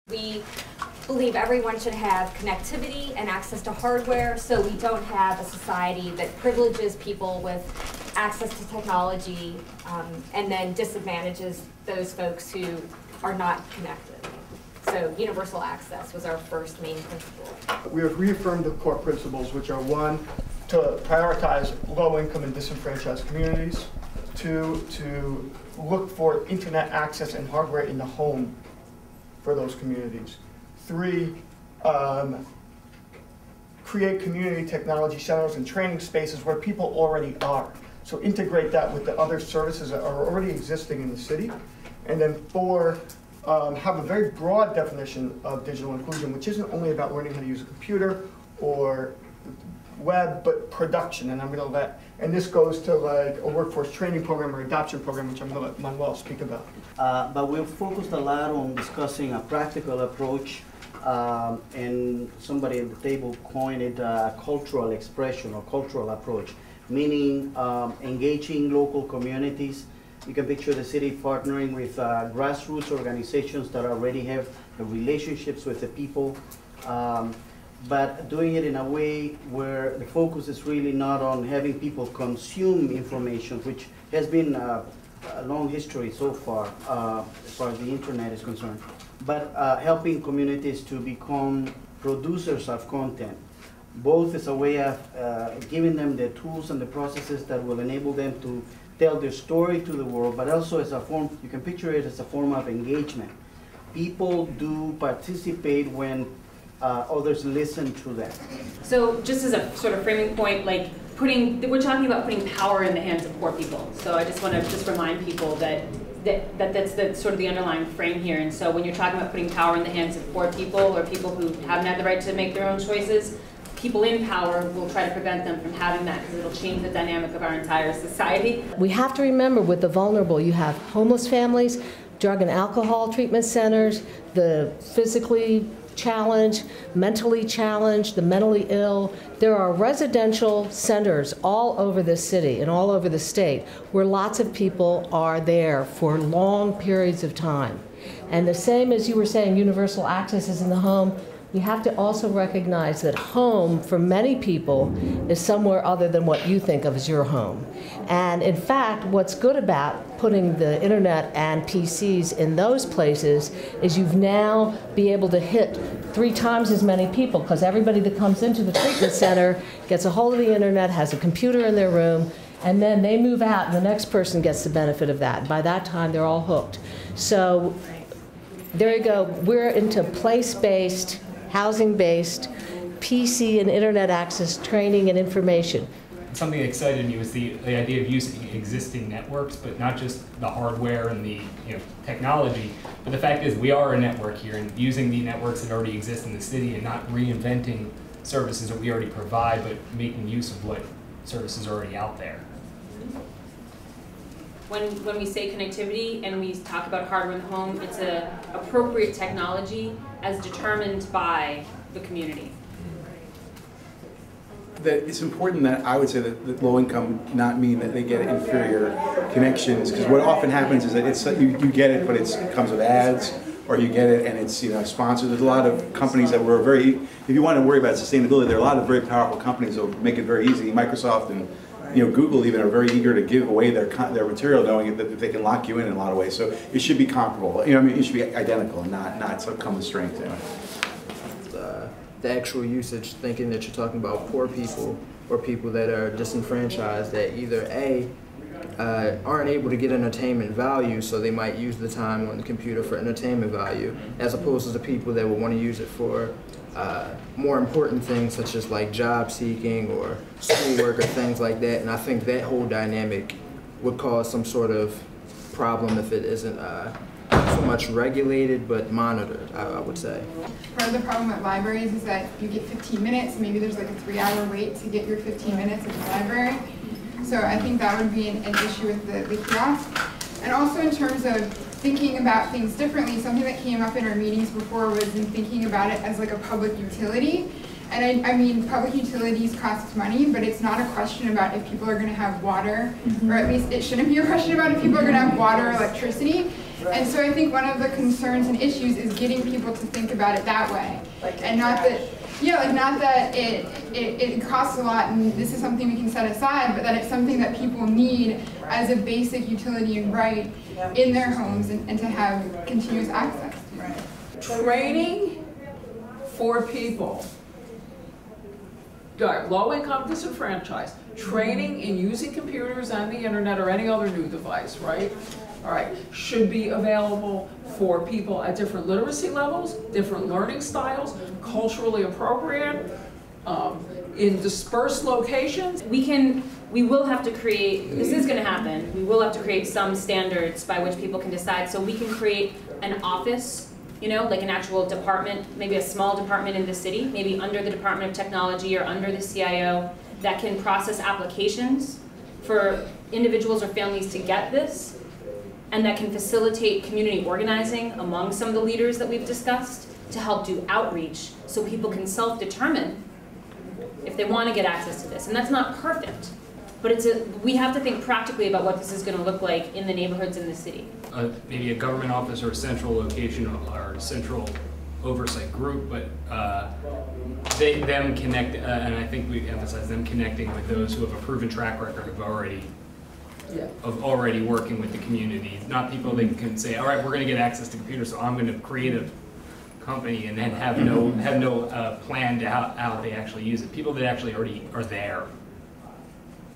We believe everyone should have connectivity and access to hardware, so we don't have a society that privileges people with access to technology and then disadvantages those folks who are not connected. So universal access was our first main principle. We have reaffirmed the core principles, which are: one, to prioritize low-income and disenfranchised communities; two, to look for internet access and hardware in the home for those communities; three, create community technology centers and training spaces where people already are. So integrate that with the other services that are already existing in the city. And then four, have a very broad definition of digital inclusion, which isn't only about learning how to use a computer or web, but production. And I'm going to let, and this goes to like a workforce training program or adoption program, which I'm going to let Manuel speak about. But we've focused a lot on discussing a practical approach, and somebody at the table coined it a cultural expression or cultural approach, meaning engaging local communities. You can picture the city partnering with grassroots organizations that already have the relationships with the people, but doing it in a way where the focus is really not on having people consume information, which has been a long history so far as far as the internet is concerned, but helping communities to become producers of content, both as a way of giving them the tools and the processes that will enable them to tell their story to the world, but also as a form, you can picture it as a form of engagement. People do participate when others listen to them. So just as a sort of framing point, like we're talking about putting power in the hands of poor people. So I just want to just remind people that that's the sort of the underlying frame here. And so when you're talking about putting power in the hands of poor people or people who haven't had the right to make their own choices, people in power will try to prevent them from having that because it'll change the dynamic of our entire society. We have to remember with the vulnerable, you have homeless families, drug and alcohol treatment centers, the physically challenged, mentally challenged, the mentally ill. There are residential centers all over the city and all over the state where lots of people are there for long periods of time. And the same as you were saying, universal access is in the home. We have to also recognize that home, for many people, is somewhere other than what you think of as your home. And in fact, what's good about putting the internet and PCs in those places is you've now be able to hit 3 times as many people, because everybody that comes into the treatment center gets a hold of the internet, has a computer in their room, and then they move out and the next person gets the benefit of that. By that time, they're all hooked. So there you go. We're into place-based, housing-based, PC and internet access training and information. Something that excited me was the idea of using existing networks, but not just the hardware and the technology, but the fact is we are a network here, and using the networks that already exist in the city and not reinventing services that we already provide, but making use of what services are already out there. When we say connectivity and we talk about hardware in the home, it's an appropriate technology as determined by the community. It's important that I would say that low income not mean that they get inferior connections, because what often happens is that it's you get it, but it comes with ads, or you get it and it's sponsored. There's a lot of companies that were very, if you want to worry about sustainability, there are a lot of very powerful companies that will make it very easy. Microsoft and Google even are very eager to give away their material, knowing that they can lock you in a lot of ways. So it should be comparable. It should be identical, and not some common strength. The actual usage, thinking that you're talking about poor people or people that are disenfranchised, that either A, aren't able to get entertainment value, so they might use the time on the computer for entertainment value, as opposed to the people that would want to use it for more important things such as like job seeking or schoolwork or things like that. And I think that whole dynamic would cause some sort of problem if it isn't so much regulated but monitored, I would say. Part of the problem at libraries is that you get 15 minutes, maybe there's like a 3-hour wait to get your 15 minutes at the library. So I think that would be an issue with the kiosk. And also in terms of thinking about things differently, something that came up in our meetings before was in thinking about it as like a public utility. And I mean, public utilities cost money, but it's not a question about if people are going to have water, or at least it shouldn't be a question about if people are going to have water or electricity. And so I think one of the concerns and issues is getting people to think about it that way. And not that, yeah, like not that it costs a lot and this is something we can set aside, but that it's something that people need as a basic utility and right in their homes and to have continuous access. Training for people, low income, disenfranchised, training in using computers and the internet or any other new device, right? All right, should be available for people at different literacy levels, different learning styles, culturally appropriate, in dispersed locations. We will have to create, this is gonna happen, we will have to create some standards by which people can decide, so we can create an office, you know, like an actual department, maybe a small department in the city, maybe under the Department of Technology or under the CIO, that can process applications for individuals or families to get this, and that can facilitate community organizing among some of the leaders that we've discussed to help do outreach so people can self-determine if they want to get access to this. And that's not perfect, but we have to think practically about what this is going to look like in the neighborhoods in the city. Maybe a government office or a central location or a central oversight group, but them connect, and I think we emphasize them connecting with those who have a proven track record of already working with the community. Not people that can say, all right, we're going to get access to computers, so I'm going to create a company and then have no plan to how they actually use it. People that actually already are there